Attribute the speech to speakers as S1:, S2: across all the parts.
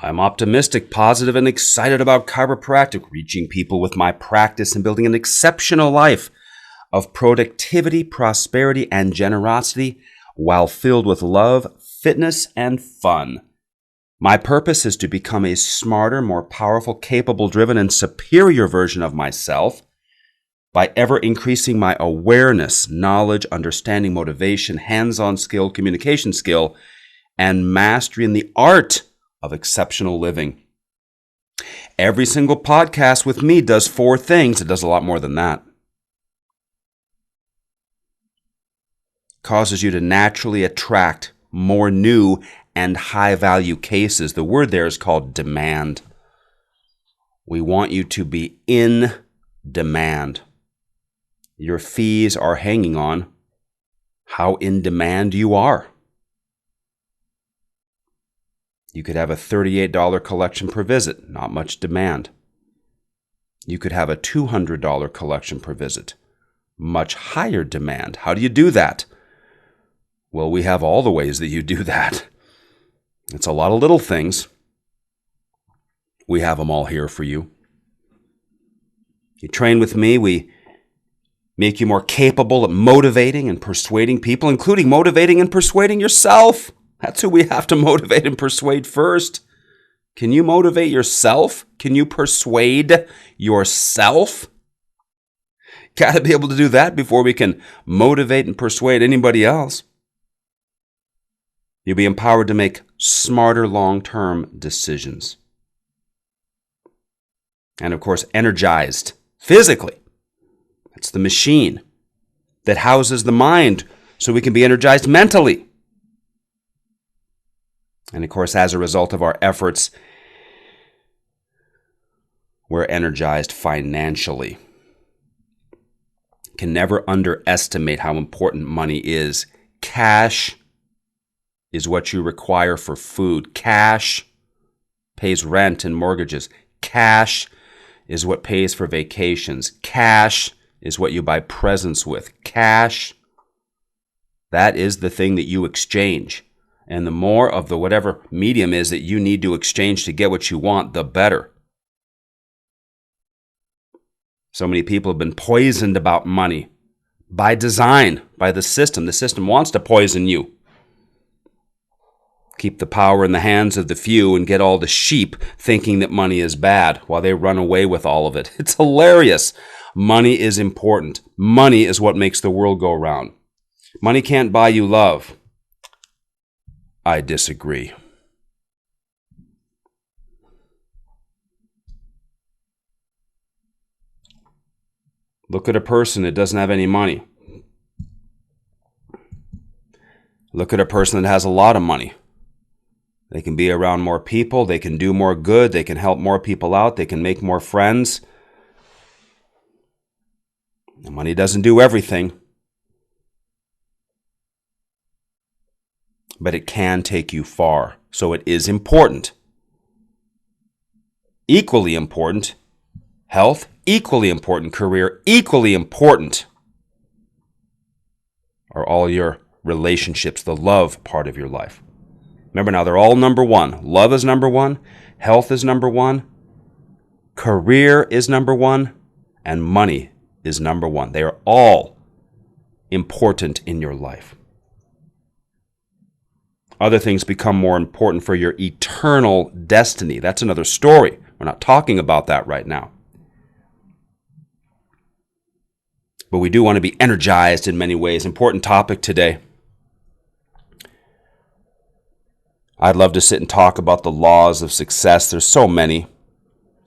S1: I'm optimistic, positive, and excited about chiropractic, reaching people with my practice and building an exceptional life of productivity, prosperity, and generosity while filled with love, fitness, and fun. My purpose is to become a smarter, more powerful, capable, driven, and superior version of myself by ever increasing my awareness, knowledge, understanding, motivation, hands-on skill, communication skill, and mastery in the art of exceptional living. Every single podcast with me does 4 things. It does a lot more than that. Causes you to naturally attract more new and high-value cases. The word there is called demand. We want you to be in demand. Your fees are hanging on how in demand you are. You could have a $38 collection per visit, not much demand. You could have a $200 collection per visit, much higher demand. How do you do that? Well, we have all the ways that you do that. It's a lot of little things. We have them all here for you. You train with me, we make you more capable at motivating and persuading people, including motivating and persuading yourself. That's who we have to motivate and persuade first. Can you motivate yourself? Can you persuade yourself? Got to be able to do that before we can motivate and persuade anybody else. You'll be empowered to make smarter long-term decisions. And of course, energized physically. It's the machine that houses the mind so we can be energized mentally. And of course, as a result of our efforts, we're energized financially. Can never underestimate how important money is. Cash is what you require for food. Cash pays rent and mortgages. Cash is what pays for vacations. Cash is what you buy presents with. Cash, that is the thing that you exchange. And the more of the whatever medium is that you need to exchange to get what you want, the better. So many people have been poisoned about money by design, by the system. The system wants to poison you. Keep the power in the hands of the few and get all the sheep thinking that money is bad while they run away with all of it. It's hilarious. Money is important. Money is what makes the world go round. Money can't buy you love. I disagree. Look at a person that doesn't have any money. Look at a person that has a lot of money. They can be around more people. They can do more good. They can help more people out. They can make more friends. Money doesn't do everything. But it can take you far. So it is important. Equally important. Health, equally important. Career, equally important. Are all your relationships, the love part of your life. Remember now, they're all number one. Love is number one. Health is number one. Career is number one. And money is number one. They are all important in your life. Other things become more important for your eternal destiny. That's another story. We're not talking about that right now. But we do want to be energized in many ways. Important topic today. I'd love to sit and talk about the laws of success. There's so many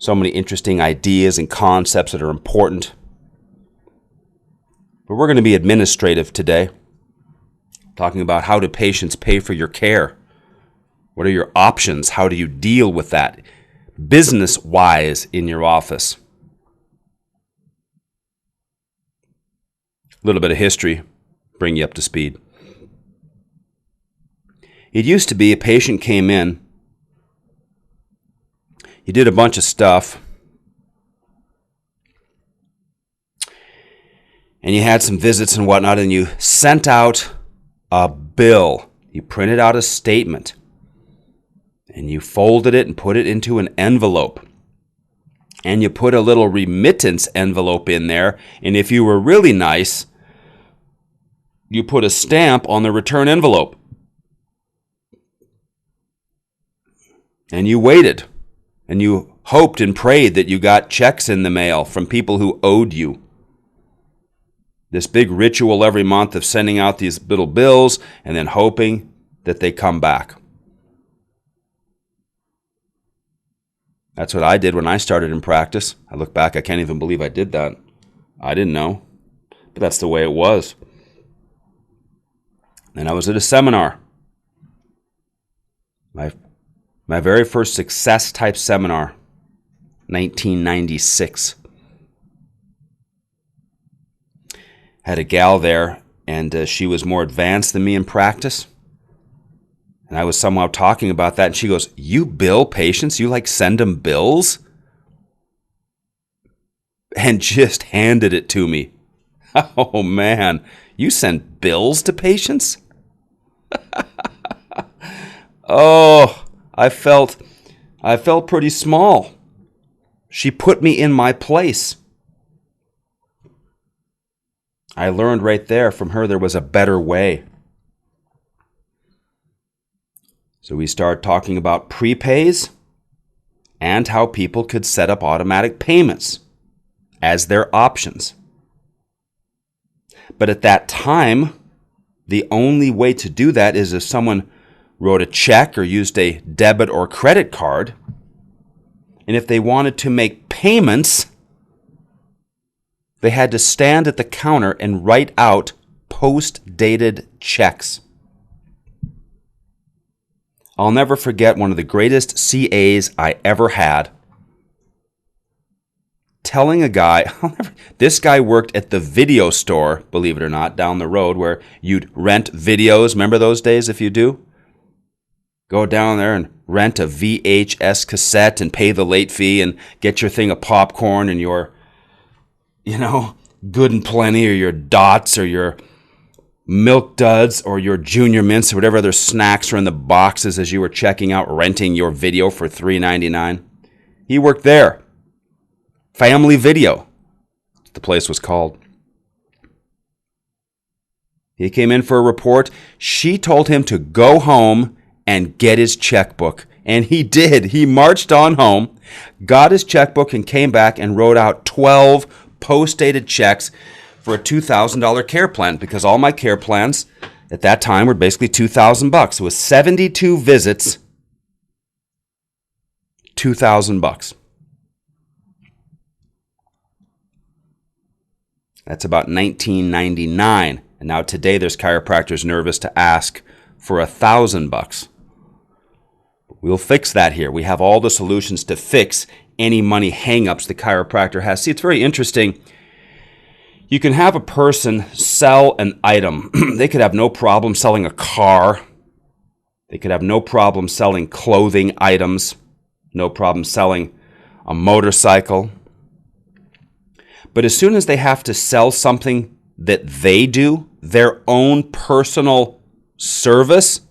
S1: interesting ideas and concepts that are important. But we're going to be administrative today. Talking about how do patients pay for your care? What are your options? How do you deal with that business-wise in your office? A little bit of history, bring you up to speed. It used to be a patient came in, you did a bunch of stuff, and you had some visits and whatnot, and you sent out a bill. You printed out a statement. and you folded it and put it into an envelope. And you put a little remittance envelope in there, and if you were really nice, you put a stamp on the return envelope. And you waited, and you hoped and prayed that you got checks in the mail from people who owed you. This big ritual every month of sending out these little bills and then hoping that they come back. That's what I did when I started in practice. I look back, I can't even believe I did that. I didn't know, but that's the way it was. Then I was at a seminar. My very first success type seminar, 1996. Had a gal there, and she was more advanced than me in practice. And I was somehow talking about that, and she goes, "You bill patients? You send them bills?" And just handed it to me. Oh man, you send bills to patients? Oh, I felt pretty small. She put me in my place. I learned right there from her there was a better way. So we started talking about prepays and how people could set up automatic payments as their options. But at that time, the only way to do that is if someone wrote a check or used a debit or credit card. And if they wanted to make payments, they had to stand at the counter and write out post-dated checks. I'll never forget one of the greatest CAs I ever had telling a guy, this guy worked at the video store, believe it or not, down the road where you'd rent videos. Remember those days if you do? Go down there and rent a VHS cassette and pay the late fee and get your thing of popcorn and your, Good and Plenty or your Dots or your Milk Duds or your Junior Mints or whatever other snacks are in the boxes as you were checking out renting your video for $3.99. He worked there. Family Video, the place was called. He came in for a report. She told him to go home and get his checkbook. And he did. He marched on home, got his checkbook, and came back and wrote out 12 post-dated checks for a $2,000 care plan, because all my care plans at that time were basically $2,000. It was 72 visits, $2,000. That's about 1999. And now today there's chiropractors nervous to ask for $1,000. We'll fix that here. We have all the solutions to fix any money hang-ups the chiropractor has. See, it's very interesting. You can have a person sell an item. They could have no problem selling a car. They could have no problem selling clothing items. No problem selling a motorcycle. But as soon as they have to sell something that they do, their own personal service,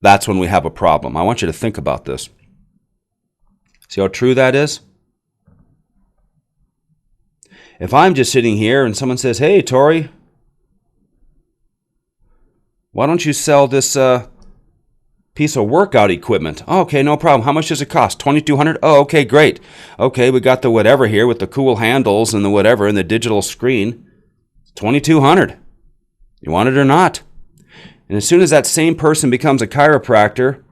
S1: that's when we have a problem. I want you to think about this. See how true that is? If I'm just sitting here and someone says, "Hey, Tory, why don't you sell this piece of workout equipment?" "Oh, okay, no problem. How much does it cost?" $2,200. "Oh, okay, great. Okay, we got the whatever here with the cool handles and the whatever and the digital screen. $2,200. You want it or not?" And as soon as that same person becomes a chiropractor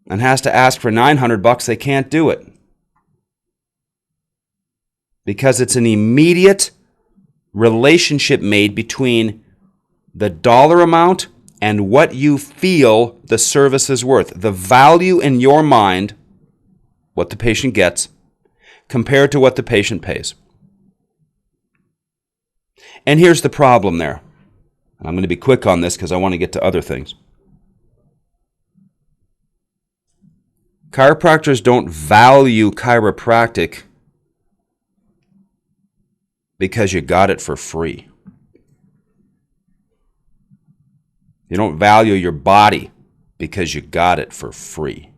S1: and has to ask for $900, they can't do it. Because it's an immediate relationship made between the dollar amount and what you feel the service is worth. The value in your mind, what the patient gets, compared to what the patient pays. And here's the problem there. I'm going to be quick on this because I want to get to other things. Chiropractors don't value chiropractic because you got it for free. You don't value your body because you got it for free.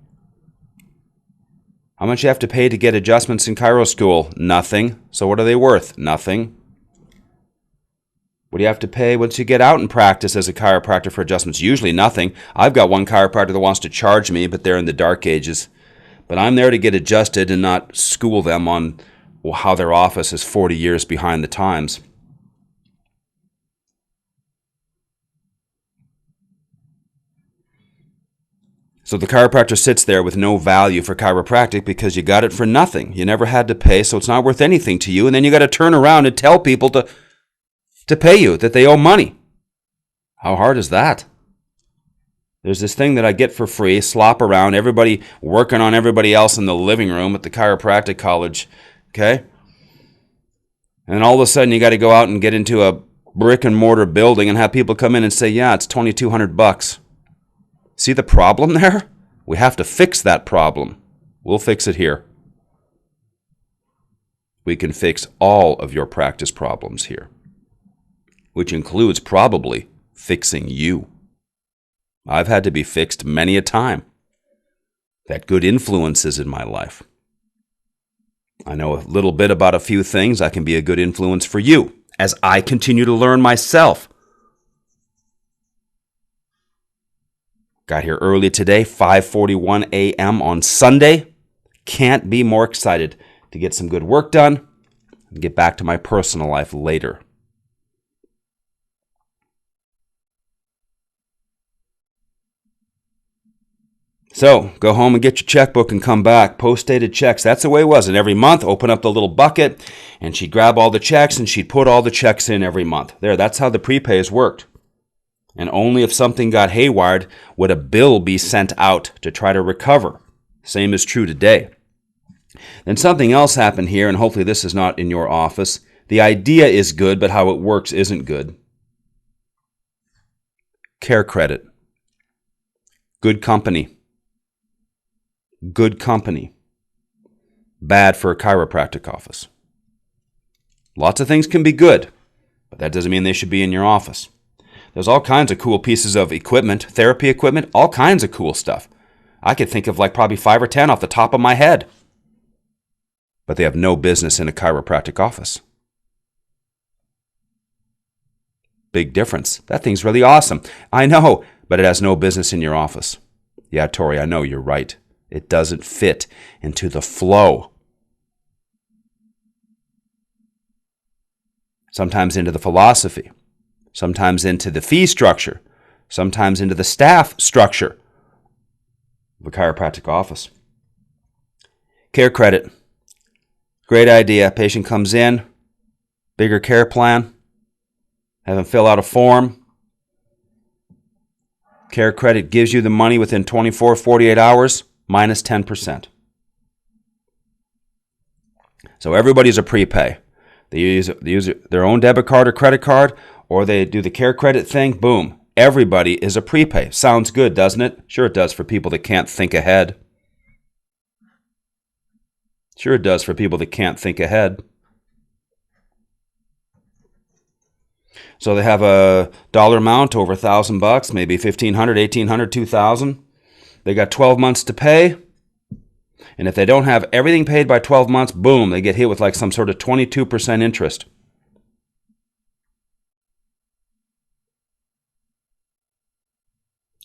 S1: How much you have to pay to get adjustments in chiro school? Nothing. So what are they worth? Nothing. What do you have to pay once you get out and practice as a chiropractor for adjustments? Usually nothing. I've got one chiropractor that wants to charge me, but they're in the dark ages. But I'm there to get adjusted and not school them on how their office is 40 years behind the times. So the chiropractor sits there with no value for chiropractic because you got it for nothing. You never had to pay, so it's not worth anything to you. And then you got to turn around and tell people to pay you, that they owe money. How hard is that? There's this thing that I get for free, slop around, everybody working on everybody else in the living room at the chiropractic college, okay? And all of a sudden you got to go out and get into a brick and mortar building and have people come in and say, yeah, it's $2,200. See the problem there? We have to fix that problem. We'll fix it here. We can fix all of your practice problems here, which includes probably fixing you. I've had to be fixed many a time. That good influences in my life. I know a little bit about a few things. I can be a good influence for you as I continue to learn myself. Got here early today, 5:41 a.m. on Sunday. Can't be more excited to get some good work done and get back to my personal life later. So, go home and get your checkbook and come back. Post-dated checks. That's the way it was. And every month, open up the little bucket, and she'd grab all the checks, and she'd put all the checks in every month. There, that's how the prepays worked. And only if something got haywired would a bill be sent out to try to recover. Same is true today. Then something else happened here, and hopefully this is not in your office. The idea is good, but how it works isn't good. Care credit. Good company. Good company. Bad for a chiropractic office. Lots of things can be good, but that doesn't mean they should be in your office. There's all kinds of cool pieces of equipment, therapy equipment, all kinds of cool stuff. I could think of like probably 5 or 10 off the top of my head. But they have no business in a chiropractic office. Big difference. That thing's really awesome. I know, but it has no business in your office. Yeah, Tory, I know you're right. It doesn't fit into the flow. Sometimes into the philosophy. Sometimes into the fee structure, sometimes into the staff structure of a chiropractic office. Care credit. Great idea. Patient comes in, bigger care plan, have them fill out a form. Care credit gives you the money within 24, 48 hours, minus 10%. So everybody's a prepay. They use their own debit card or credit card, or they do the care credit thing, boom. Everybody is a prepay. Sounds good, doesn't it? Sure it does for people that can't think ahead. Sure it does for people that can't think ahead. So they have a dollar amount over $1,000, maybe $1,500, $1,800, $2,000. They got 12 months to pay. And if they don't have everything paid by 12 months, boom, they get hit with like some sort of 22% interest.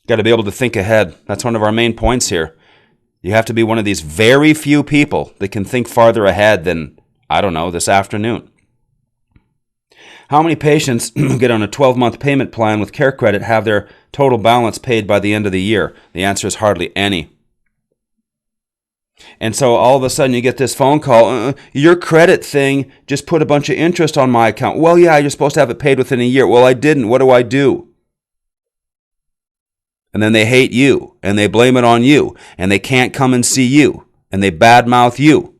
S1: Got to be able to think ahead. That's one of our main points here. You have to be one of these very few people that can think farther ahead than, I don't know, this afternoon. How many patients who get on a 12-month payment plan with care credit have their total balance paid by the end of the year? The answer is hardly any. And so all of a sudden you get this phone call, your credit thing just put a bunch of interest on my account. Well, yeah, you're supposed to have it paid within a year. Well, I didn't. What do I do? And then they hate you, and they blame it on you, and they can't come and see you, and they badmouth you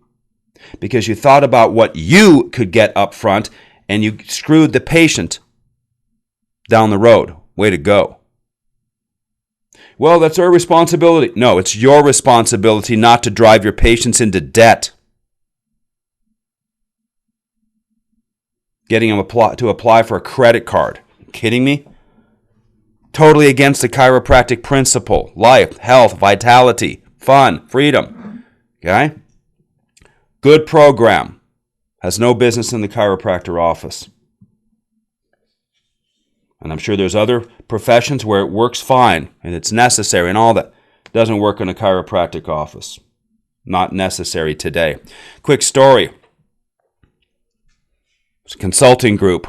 S1: because you thought about what you could get up front, and you screwed the patient down the road. Way to go. Well, that's our responsibility. No, it's your responsibility not to drive your patients into debt. Getting them to apply for a credit card. Are you kidding me? Totally against the chiropractic principle. Life, health, vitality, fun, freedom. Okay? Good program. Has no business in the chiropractor office. And I'm sure there's other professions where it works fine and it's necessary and all that. Doesn't work in a chiropractic office. Not necessary today. Quick story. It's a consulting group.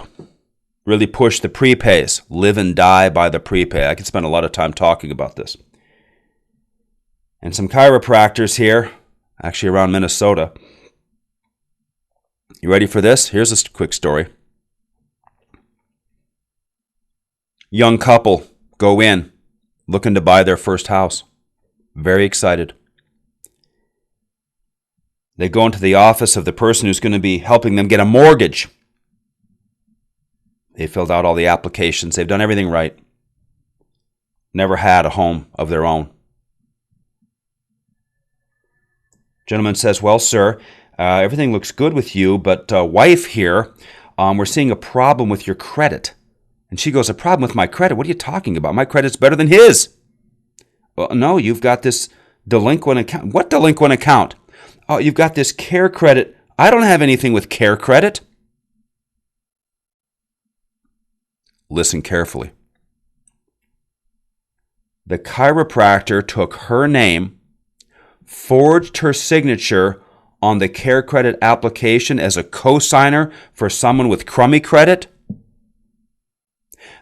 S1: Really push the prepays. Live and die by the prepay. I could spend a lot of time talking about this. And some chiropractors here, actually around Minnesota. You ready for this? Here's a quick story. Young couple go in, looking to buy their first house. Very excited. They go into the office of the person who's going to be helping them get a mortgage. They filled out all the applications. They've done everything right. Never had a home of their own. Gentleman says, well, sir, everything looks good with you, but wife here, we're seeing a problem with your credit. And she goes, a problem with my credit? What are you talking about? My credit's better than his. Well, no, you've got this delinquent account. What delinquent account? Oh, you've got this care credit. I don't have anything with care credit. Listen carefully. The chiropractor took her name, forged her signature on the care credit application as a co-signer for someone with crummy credit.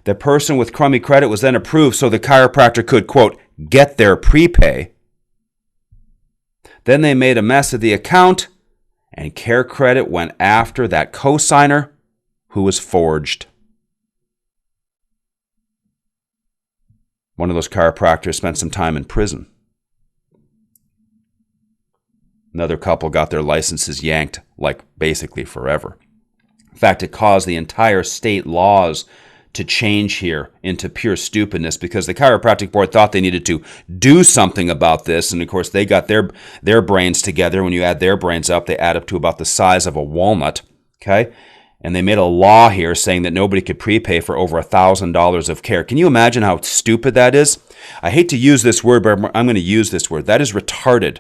S1: The person with crummy credit was then approved so the chiropractor could, quote, get their prepay. Then they made a mess of the account, and care credit went after that co-signer who was forged. One of those chiropractors spent some time in prison. Another couple got their licenses yanked, like basically forever. In fact, it caused the entire state laws to change here into pure stupidness because the chiropractic board thought they needed to do something about this. And of course, they got their brains together. When you add their brains up, they add up to about the size of a walnut. Okay? And they made a law here saying that nobody could prepay for over $1,000 of care. Can you imagine how stupid that is? I hate to use this word, but I'm going to use this word. That is retarded.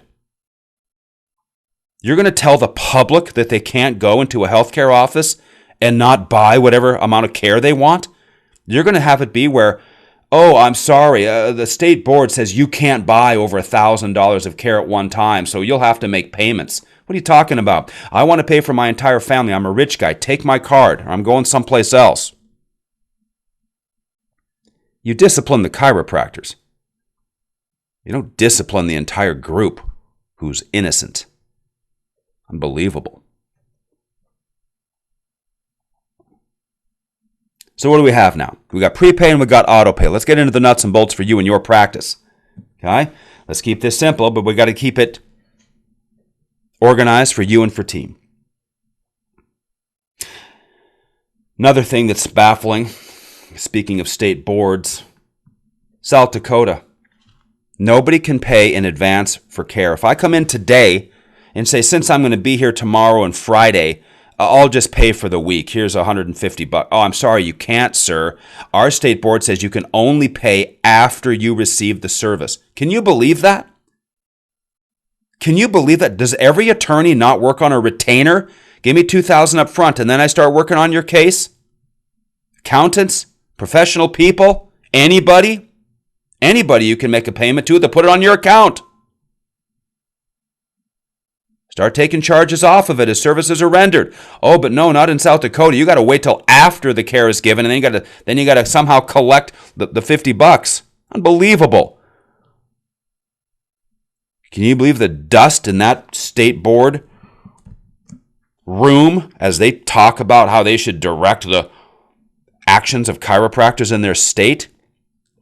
S1: You're going to tell the public that they can't go into a healthcare office and not buy whatever amount of care they want? You're going to have it be where, oh, I'm sorry, the state board says you can't buy over $1,000 of care at one time, so you'll have to make payments. What are you talking about? I want to pay for my entire family. I'm a rich guy. Take my card, or I'm going someplace else. You discipline the chiropractors. You don't discipline the entire group who's innocent. Unbelievable. So what do we have now? We got prepay and we got autopay. Let's get into the nuts and bolts for you and your practice. Okay? Let's keep this simple, but we got to keep it organized for you and for team. Another thing that's baffling, speaking of state boards, South Dakota. Nobody can pay in advance for care. If I come in today and say, since I'm going to be here tomorrow and Friday, I'll just pay for the week. Here's $150. Oh, I'm sorry, you can't, sir. Our state board says you can only pay after you receive the service. Can you believe that? Can you believe that? Does every attorney not work on a retainer? Give me $2,000 up front and then I start working on your case? Accountants? Professional people? Anybody? Anybody you can make a payment to put it on your account. Start taking charges off of it as services are rendered. Oh, but no, not in South Dakota. You got to wait till after the care is given, and then you got to somehow collect the $50. Unbelievable. Can you believe the dust in that state board room as they talk about how they should direct the actions of chiropractors in their state?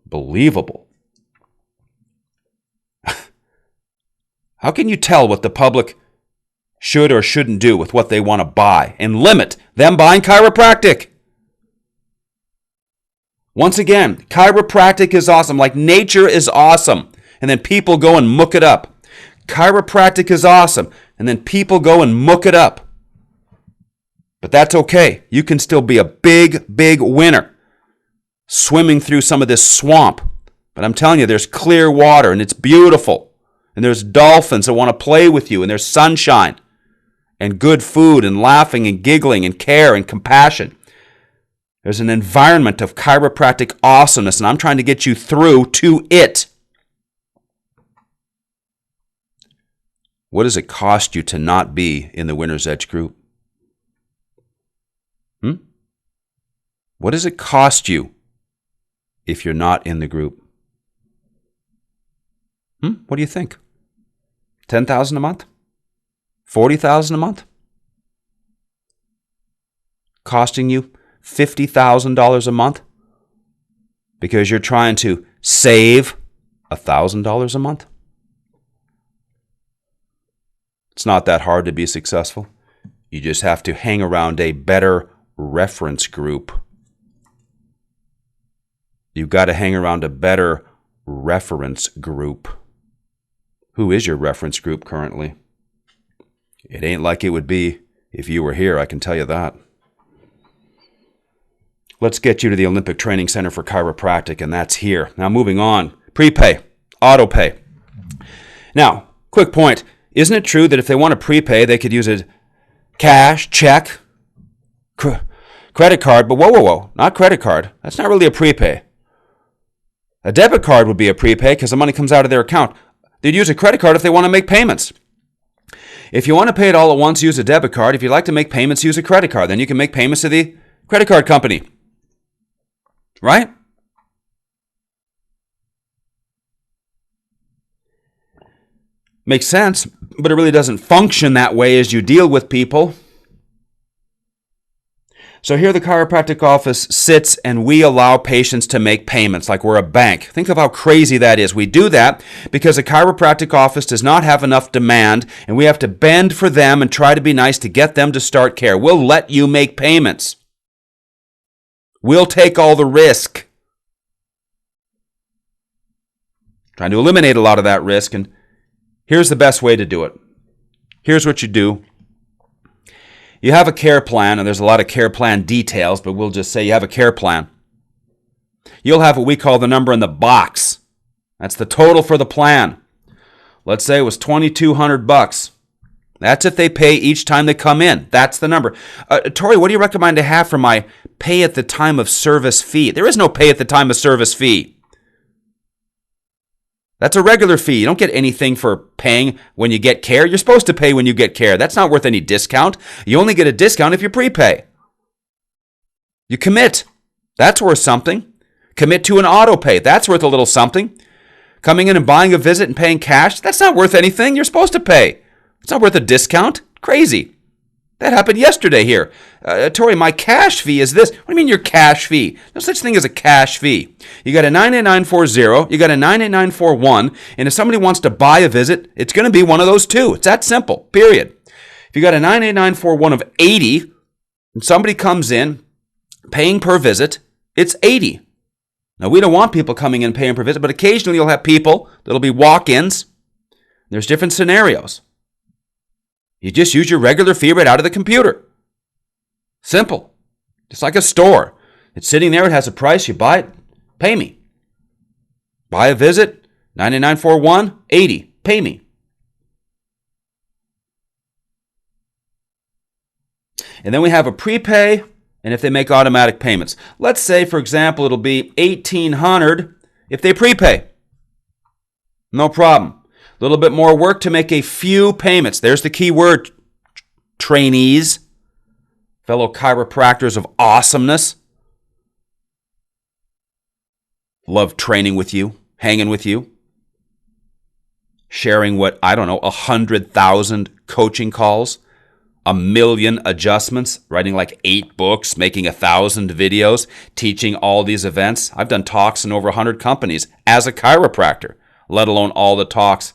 S1: Believable. How can you tell what the public should or shouldn't do with what they want to buy and limit them buying chiropractic? Once again, chiropractic is awesome, like nature is awesome, and then people go and muck it up. Chiropractic is awesome, and then people go and muck it up. But that's okay. You can still be a big, big winner. swimming through some of this swamp. But I'm telling you, there's clear water and it's beautiful. And there's dolphins that want to play with you, and there's sunshine and good food and laughing and giggling and care and compassion. There's an environment of chiropractic awesomeness, and I'm trying to get you through to it. What does it cost you to not be in the Winner's Edge group? What does it cost you if you're not in the group? What do you think? $10,000 a month? $40,000 a month? Costing you $50,000 a month because you're trying to save $1,000 a month? It's not that hard to be successful. You just have to hang around a better reference group. You've got to hang around a better reference group. Who is your reference group currently? It ain't like it would be if you were here, I can tell you that. Let's get you to the Olympic Training Center for Chiropractic, and that's here. Now moving on. Prepay, auto pay. Now, quick point. Isn't it true that if they want to prepay, they could use a cash, check, credit card? But whoa, not credit card. That's not really a prepay. A debit card would be a prepay because the money comes out of their account. They'd use a credit card if they want to make payments. If you want to pay it all at once, use a debit card. If you'd like to make payments, use a credit card. Then you can make payments to the credit card company. Right? Makes sense, but it really doesn't function that way as you deal with people. So here the chiropractic office sits and we allow patients to make payments like we're a bank. Think of how crazy that is. We do that because the chiropractic office does not have enough demand and we have to bend for them and try to be nice to get them to start care. We'll let you make payments. We'll take all the risk. Trying to eliminate a lot of that risk, and here's the best way to do it. Here's what you do. You have a care plan, and there's a lot of care plan details, but we'll just say you have a care plan. You'll have what we call the number in the box. That's the total for the plan. Let's say it was $2,200. That's if they pay each time they come in. That's the number. Tory, what do you recommend to have for my pay at the time of service fee? There is no pay at the time of service fee. That's a regular fee. You don't get anything for paying when you get care. You're supposed to pay when you get care. That's not worth any discount. You only get a discount if you prepay. You commit. That's worth something. Commit to an auto pay. That's worth a little something. Coming in and buying a visit and paying cash, that's not worth anything. You're supposed to pay. It's not worth a discount. Crazy. That happened yesterday here. Tory, my cash fee is this. What do you mean your cash fee? No such thing as a cash fee. You got a 98940, you got a 98941, and if somebody wants to buy a visit, it's going to be one of those two. It's that simple, period. If you got a 98941 of 80, and somebody comes in paying per visit, it's 80. Now, we don't want people coming in paying per visit, but occasionally you'll have people that'll be walk-ins. There's different scenarios. You just use your regular fee right out of the computer. Simple. Just like a store. It's sitting there, it has a price, you buy it, pay me. Buy a visit, $99.41, $80, pay me. And then we have a prepay, and if they make automatic payments. Let's say, for example, it'll be $1,800 if they prepay. No problem. A little bit more work to make a few payments. There's the key word, trainees, fellow chiropractors of awesomeness. Love training with you, hanging with you, sharing 100,000 coaching calls, 1 million adjustments, writing like 8 books, making 1,000 videos, teaching all these events. I've done talks in over 100 companies as a chiropractor, let alone all the talks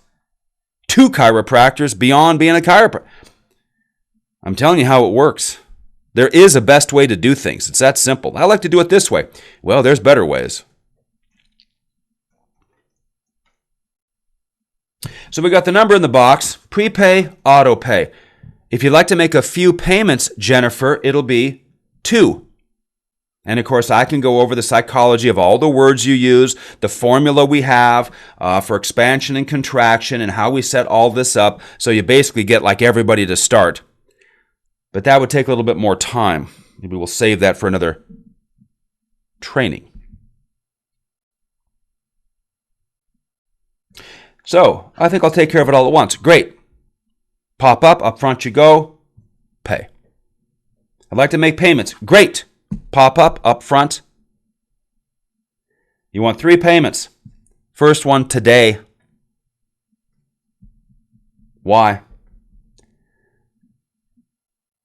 S1: to chiropractors beyond being a chiropractor. I'm telling you how it works. There is a best way to do things. It's that simple. I like to do it this way. Well, there's better ways. So we got the number in the box, prepay, auto pay. If you'd like to make a few payments, Jennifer, it'll be 2. And of course, I can go over the psychology of all the words you use, the formula we have for expansion and contraction, and how we set all this up so you basically get like everybody to start. But that would take a little bit more time. Maybe we'll save that for another training. So, I think I'll take care of it all at once. Great. Pop up front you go, pay. I'd like to make payments. Great. Pop up front. You want 3 payments. First one today. Why?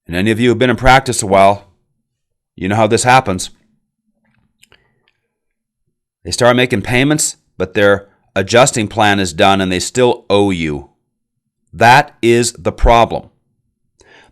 S1: And any of you who've been in practice a while, you know how this happens. They start making payments, but their adjusting plan is done and they still owe you. That is the problem.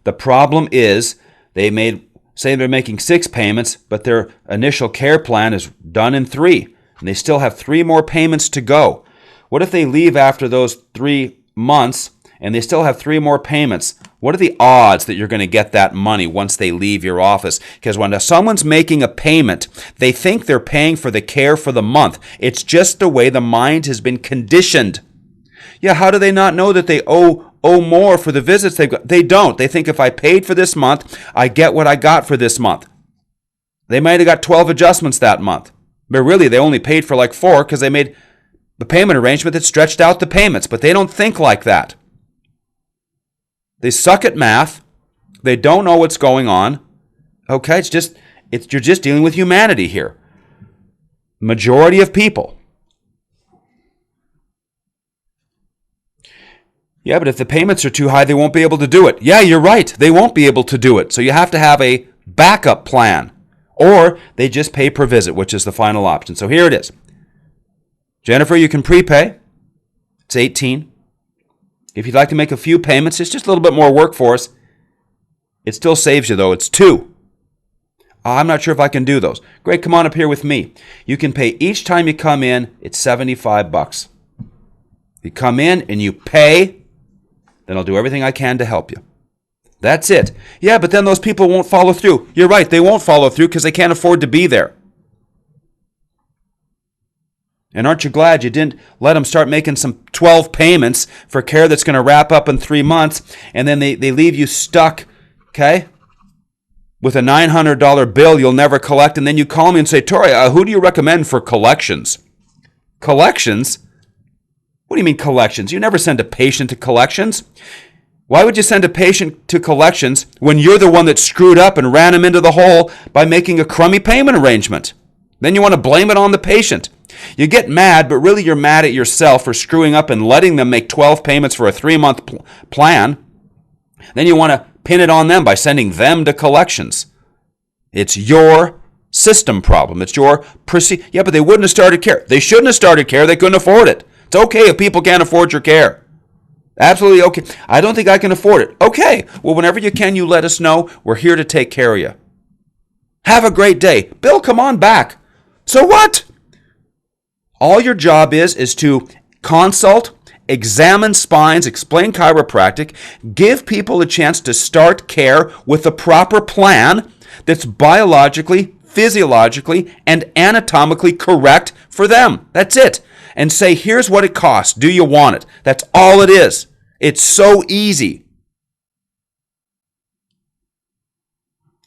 S1: The problem is say they're making 6 payments, but their initial care plan is done in 3, and they still have 3 more payments to go. What if they leave after those 3 months and they still have 3 more payments? What are the odds that you're going to get that money once they leave your office? Because when someone's making a payment, they think they're paying for the care for the month. It's just the way the mind has been conditioned. Yeah, how do they not know that they owe more for the visits they've got? They don't. They think if I paid for this month, I get what I got for this month. They might have got 12 adjustments that month. But really, they only paid for like 4 because they made the payment arrangement that stretched out the payments. But they don't think like that. They suck at math. They don't know what's going on. Okay, you're just dealing with humanity here. Majority of people. Yeah, but if the payments are too high, they won't be able to do it. Yeah, you're right. They won't be able to do it. So you have to have a backup plan. Or they just pay per visit, which is the final option. So here it is. Jennifer, you can prepay. It's $18. If you'd like to make a few payments, it's just a little bit more work for us. It still saves you, though. It's $2. I'm not sure if I can do those. Great, come on up here with me. You can pay each time you come in. It's $75. You come in and you pay, then I'll do everything I can to help you. That's it. Yeah, but then those people won't follow through. You're right, they won't follow through because they can't afford to be there. And aren't you glad you didn't let them start making some 12 payments for care that's going to wrap up in 3 months, and then they leave you stuck, okay, with a $900 bill you'll never collect, and then you call me and say, Tory, who do you recommend for collections? Collections? What do you mean collections? You never send a patient to collections. Why would you send a patient to collections when you're the one that screwed up and ran him into the hole by making a crummy payment arrangement? Then you want to blame it on the patient. You get mad, but really you're mad at yourself for screwing up and letting them make 12 payments for a 3-month plan. Then you want to pin it on them by sending them to collections. It's your system problem. It's your procedure. Yeah, but they wouldn't have started care. They shouldn't have started care. They couldn't afford it. It's okay if people can't afford your care. Absolutely okay. I don't think I can afford it. Okay. Well, whenever you can, you let us know. We're here to take care of you. Have a great day. Bill, come on back. So what? All your job is to consult, examine spines, explain chiropractic, give people a chance to start care with a proper plan that's biologically, physiologically, and anatomically correct for them. That's it. And say, here's what it costs. Do you want it? That's all it is. It's so easy.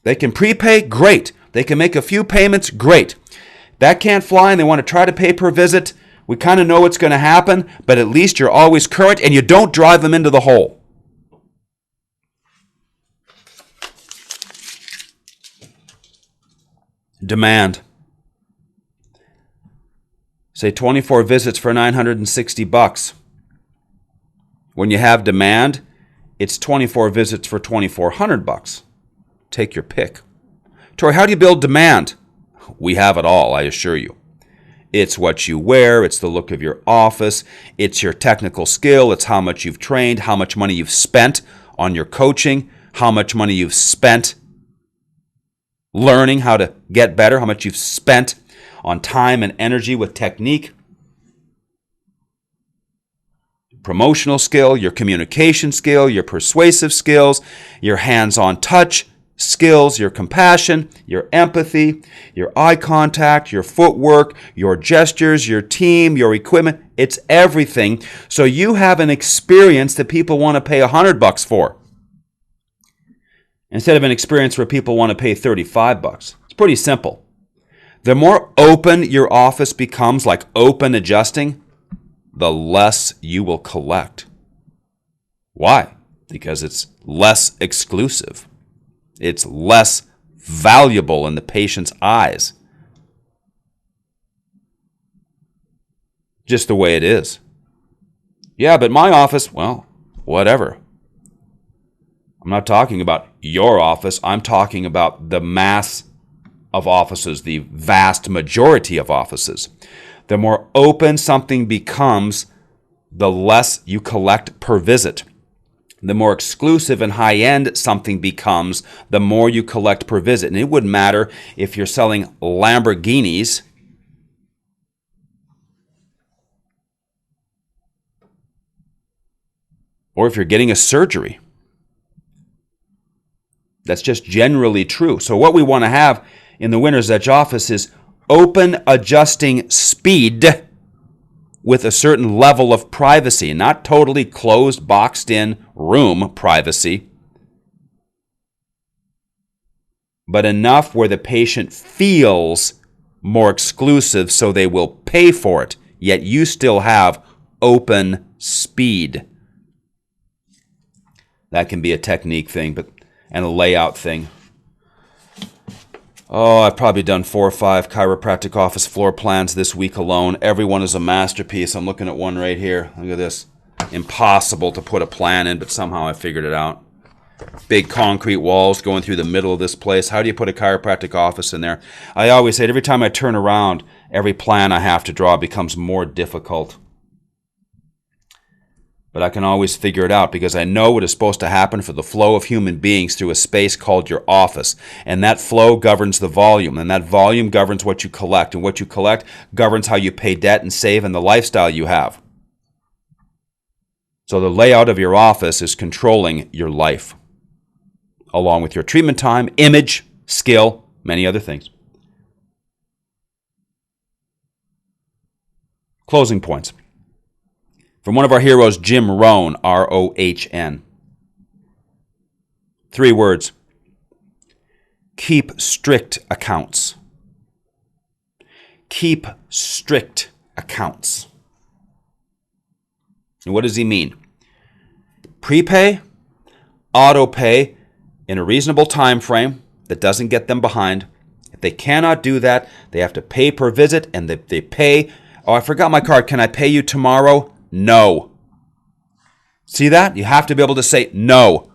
S1: They can prepay, great. They can make a few payments, great. That can't fly and they want to try to pay per visit. We kind of know what's going to happen, but at least you're always current and you don't drive them into the hole. Demand. Say 24 visits for $960. When you have demand, it's 24 visits for $2,400. Take your pick. Tory, how do you build demand? We have it all, I assure you. It's what you wear, it's the look of your office, it's your technical skill, it's how much you've trained, how much money you've spent on your coaching, how much money you've spent learning how to get better, how much you've spent on time and energy with technique, promotional skill, your communication skill, your persuasive skills, your hands-on touch skills, your compassion, your empathy, your eye contact, your footwork, your gestures, your team, your equipment. It's everything. So you have an experience that people want to pay $100 for, instead of an experience where people want to pay $35. It's pretty simple. The more open your office becomes, like open adjusting, the less you will collect. Why? Because it's less exclusive. It's less valuable in the patient's eyes. Just the way it is. Yeah, but my office, well, whatever. I'm not talking about your office. I'm talking about the mass of offices, the vast majority of offices. The more open something becomes, the less you collect per visit. The more exclusive and high-end something becomes, the more you collect per visit. And it wouldn't matter if you're selling Lamborghinis or if you're getting a surgery. That's just generally true. So what we want to have in the Winner's Edge office is open adjusting speed with a certain level of privacy, not totally closed, boxed-in room privacy, but enough where the patient feels more exclusive so they will pay for it, yet you still have open speed. That can be a technique thing and a layout thing. Oh, I've probably done 4 or 5 chiropractic office floor plans this week alone. Every one is a masterpiece. I'm looking at one right here. Look at this. Impossible to put a plan in, but somehow I figured it out. Big concrete walls going through the middle of this place. How do you put a chiropractic office in there? I always say every time I turn around, every plan I have to draw becomes more difficult. But I can always figure it out because I know what is supposed to happen for the flow of human beings through a space called your office. And that flow governs the volume, and that volume governs what you collect. And what you collect governs how you pay debt and save and the lifestyle you have. So the layout of your office is controlling your life, along with your treatment time, image, skill, many other things. Closing points. From one of our heroes, Jim Rohn, R-O-H-N. 3 words. Keep strict accounts. Keep strict accounts. And what does he mean? Prepay, auto-pay in a reasonable time frame that doesn't get them behind. If they cannot do that, they have to pay per visit, and they pay. Oh, I forgot my card. Can I pay you tomorrow? No. See that? You have to be able to say no.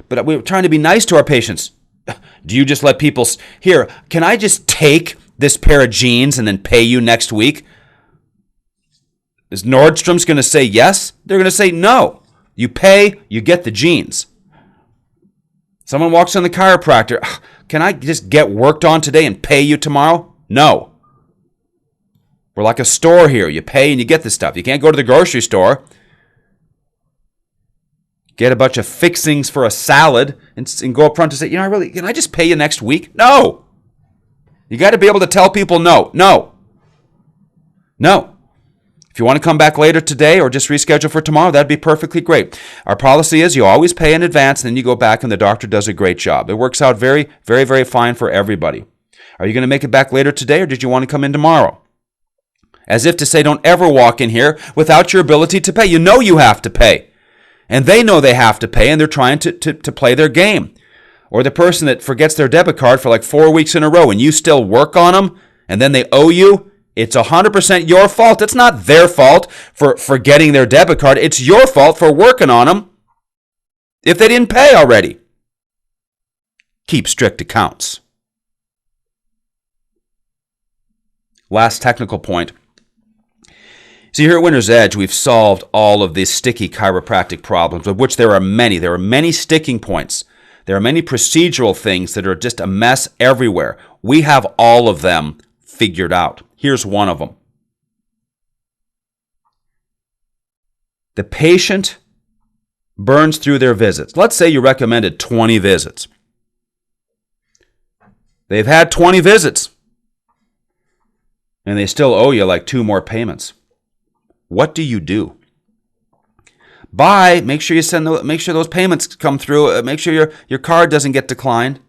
S1: But we're trying to be nice to our patients. Do you just let people, here, can I just take this pair of jeans and then pay you next week? Is Nordstrom's going to say yes? They're going to say no. You pay, you get the jeans. Someone walks in the chiropractor, can I just get worked on today and pay you tomorrow? No. We're like a store here. You pay and you get the stuff. You can't go to the grocery store, get a bunch of fixings for a salad, and go up front and say, can I just pay you next week? No. You got to be able to tell people no. No. No. If you want to come back later today or just reschedule for tomorrow, that'd be perfectly great. Our policy is you always pay in advance, and then you go back and the doctor does a great job. It works out very, very, very fine for everybody. Are you going to make it back later today, or did you want to come in tomorrow? As if to say, don't ever walk in here without your ability to pay. You know you have to pay. And they know they have to pay, and they're trying to play their game. Or the person that forgets their debit card for like 4 weeks in a row, and you still work on them, and then they owe you. It's 100% your fault. It's not their fault for forgetting their debit card. It's your fault for working on them if they didn't pay already. Keep strict accounts. Last technical point. See, here at Winner's Edge, we've solved all of these sticky chiropractic problems, of which there are many. There are many sticking points. There are many procedural things that are just a mess everywhere. We have all of them figured out. Here's one of them. The patient burns through their visits. Let's say you recommended 20 visits. They've had 20 visits, and they still owe you like 2 more payments. What do you do? Make sure you make sure those payments come through. Make sure your card doesn't get declined.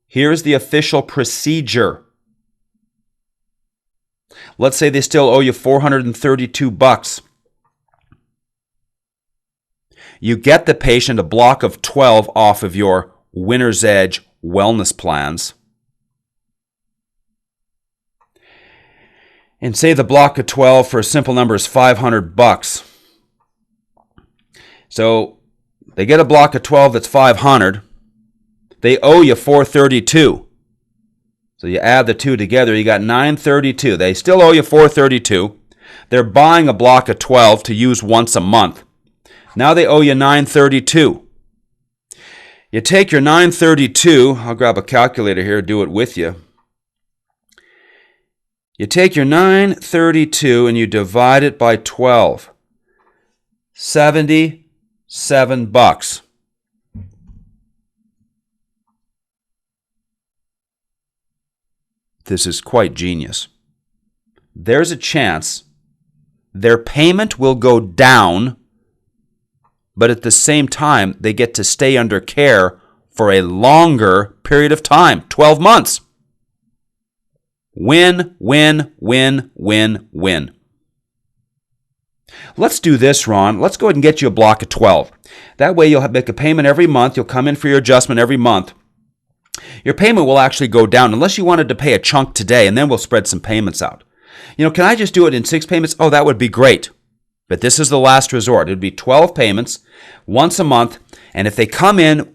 S1: Here's the official procedure. Let's say they still owe you $432. You get the patient a block of 12 off of your Winner's Edge wellness plans. And say the block of 12 for a simple number is $500. So they get a block of 12 that's $500. They owe you $432. So you add the two together, you got $932. They still owe you $432. They're buying a block of 12 to use once a month. Now they owe you $932. You take your $932, I'll grab a calculator here, do it with you. You take your $932 and you divide it by 12. $77. This is quite genius. There's a chance their payment will go down, but at the same time, they get to stay under care for a longer period of time, 12 months. Win, win, win, win, win. Let's do this, Ron. Let's go ahead and get you a block of 12. That way you'll make a payment every month. You'll come in for your adjustment every month. Your payment will actually go down unless you wanted to pay a chunk today, and then we'll spread some payments out. Can I just do it in 6 payments? Oh, that would be great. But this is the last resort. It would be 12 payments once a month, and if they come in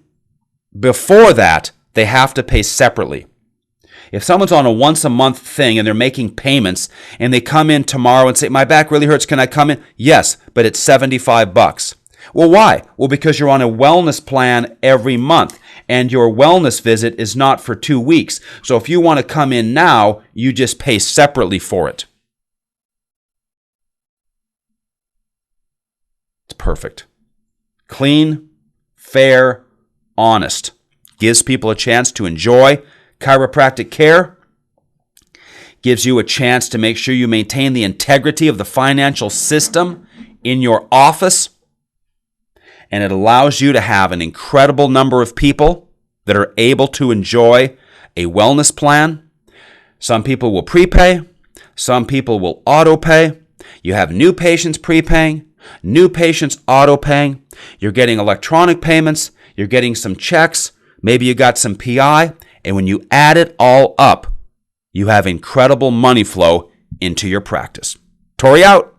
S1: before that, they have to pay separately. If someone's on a once-a-month thing and they're making payments and they come in tomorrow and say, my back really hurts, can I come in? Yes, but it's $75. Well, why? Well, because you're on a wellness plan every month and your wellness visit is not for 2 weeks. So if you want to come in now, you just pay separately for it. It's perfect. Clean, fair, honest. Gives people a chance to enjoy chiropractic care. Gives you a chance to make sure you maintain the integrity of the financial system in your office. And it allows you to have an incredible number of people that are able to enjoy a wellness plan. Some people will prepay. Some people will auto-pay. You have new patients prepaying, new patients auto-paying. You're getting electronic payments. You're getting some checks. Maybe you got some PI. And when you add it all up, you have incredible money flow into your practice. Tory out.